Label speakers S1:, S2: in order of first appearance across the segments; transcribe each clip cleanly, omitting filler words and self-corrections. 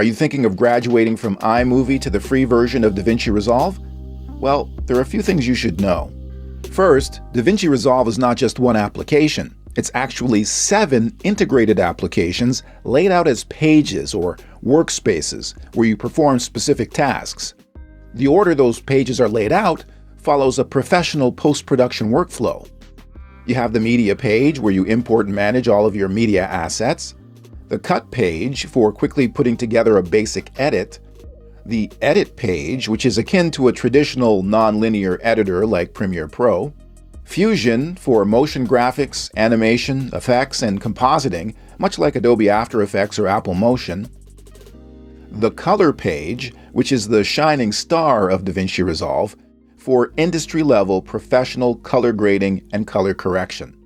S1: Are you thinking of graduating from iMovie to the free version of DaVinci Resolve? Well, there are a few things you should know. First, DaVinci Resolve is not just one application. It's actually 7 integrated applications laid out as pages or workspaces where you perform specific tasks. The order those pages are laid out follows a professional post-production workflow. You have the media page where you import and manage all of your media assets, the cut page for quickly putting together a basic edit, the edit page, which is akin to a traditional non-linear editor like Premiere Pro, Fusion for motion graphics, animation, effects, and compositing, much like Adobe After Effects or Apple Motion, the color page, which is the shining star of DaVinci Resolve, for industry-level professional color grading and color correction.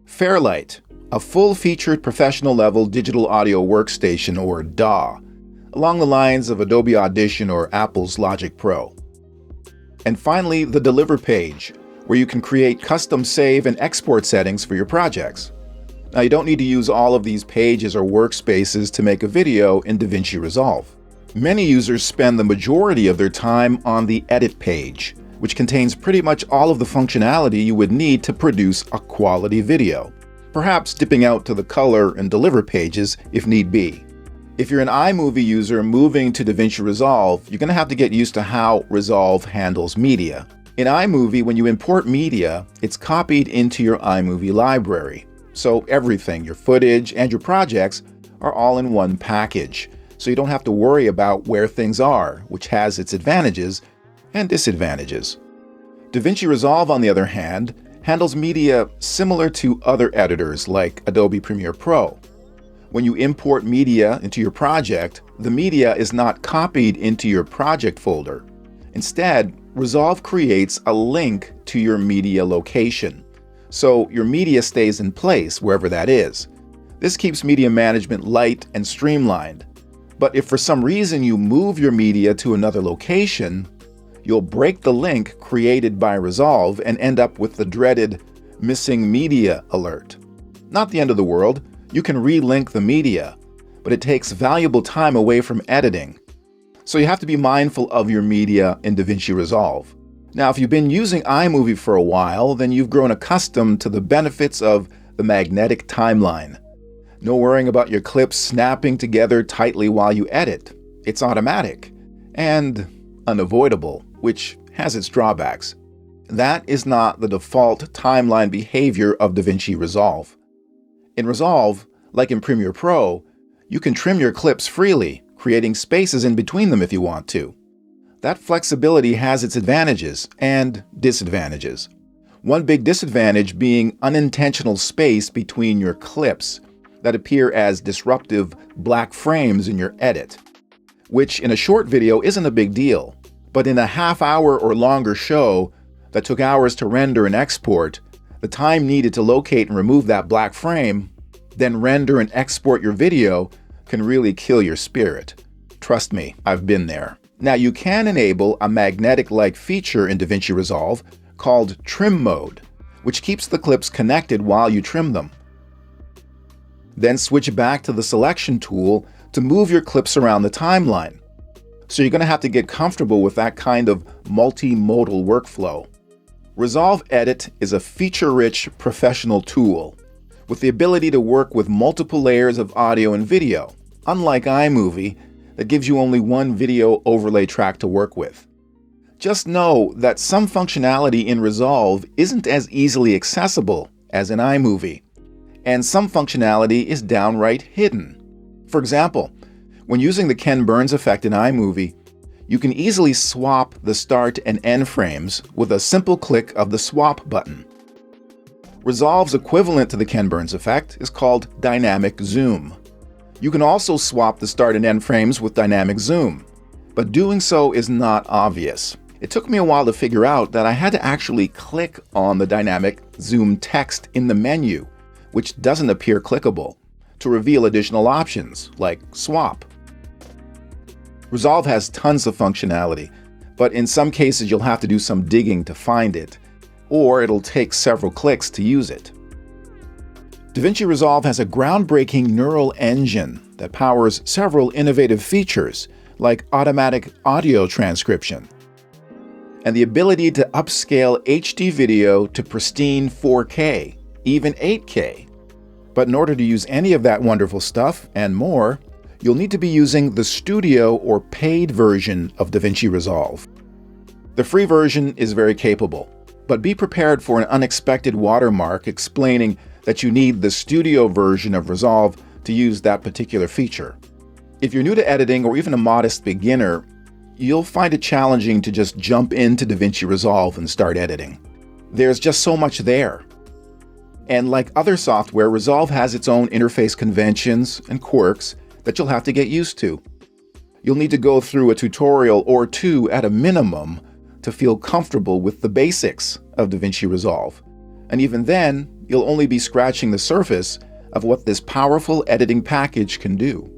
S1: Fairlight, a full-featured professional-level digital audio workstation or DAW, along the lines of Adobe Audition or Apple's Logic Pro. And finally, the Deliver page, where you can create custom save and export settings for your projects. Now, you don't need to use all of these pages or workspaces to make a video in DaVinci Resolve. Many users spend the majority of their time on the Edit page, which contains pretty much all of the functionality you would need to produce a quality video, perhaps dipping out to the Color and Deliver pages if need be. If you're an iMovie user moving to DaVinci Resolve, you're going to have to get used to how Resolve handles media. In iMovie, when you import media, it's copied into your iMovie library. So everything, your footage and your projects, are all in one package. So you don't have to worry about where things are, which has its advantages and disadvantages. DaVinci Resolve, on the other hand, handles media similar to other editors like Adobe Premiere Pro. When you import media into your project, the media is not copied into your project folder. Instead, Resolve creates a link to your media location, so your media stays in place wherever that is. This keeps media management light and streamlined. But if for some reason you move your media to another location, you'll break the link created by Resolve and end up with the dreaded missing media alert. Not the end of the world. You can relink the media, but it takes valuable time away from editing. So you have to be mindful of your media in DaVinci Resolve. Now, if you've been using iMovie for a while, then you've grown accustomed to the benefits of the magnetic timeline. No worrying about your clips snapping together tightly while you edit. It's automatic and unavoidable, which has its drawbacks. That is not the default timeline behavior of DaVinci Resolve. In Resolve, like in Premiere Pro, you can trim your clips freely, creating spaces in between them if you want to. That flexibility has its advantages and disadvantages. One big disadvantage being unintentional space between your clips that appear as disruptive black frames in your edit, which in a short video isn't a big deal, but in a half-hour or longer show that took hours to render and export, the time needed to locate and remove that black frame, then render and export your video can really kill your spirit. Trust me, I've been there. Now, you can enable a magnetic-like feature in DaVinci Resolve called Trim Mode, which keeps the clips connected while you trim them. Then switch back to the Selection tool to move your clips around the timeline. So you're going to have to get comfortable with that kind of multimodal workflow. Resolve Edit is a feature-rich professional tool with the ability to work with multiple layers of audio and video, unlike iMovie, that gives you only one video overlay track to work with. Just know that some functionality in Resolve isn't as easily accessible as in iMovie, and some functionality is downright hidden. For example, when using the Ken Burns effect in iMovie, you can easily swap the start and end frames with a simple click of the swap button. Resolve's equivalent to the Ken Burns effect is called dynamic zoom. You can also swap the start and end frames with dynamic zoom, but doing so is not obvious. It took me a while to figure out that I had to actually click on the dynamic zoom text in the menu, which doesn't appear clickable, to reveal additional options like swap. Resolve has tons of functionality, but in some cases you'll have to do some digging to find it, or it'll take several clicks to use it. DaVinci Resolve has a groundbreaking neural engine that powers several innovative features like automatic audio transcription and the ability to upscale HD video to pristine 4K, even 8K. But in order to use any of that wonderful stuff and more, you'll need to be using the Studio or paid version of DaVinci Resolve. The free version is very capable, but be prepared for an unexpected watermark explaining that you need the Studio version of Resolve to use that particular feature. If you're new to editing or even a modest beginner, you'll find it challenging to just jump into DaVinci Resolve and start editing. There's just so much there. And like other software, Resolve has its own interface conventions and quirks that you'll have to get used to. You'll need to go through a tutorial or two at a minimum to feel comfortable with the basics of DaVinci Resolve. And even then, you'll only be scratching the surface of what this powerful editing package can do.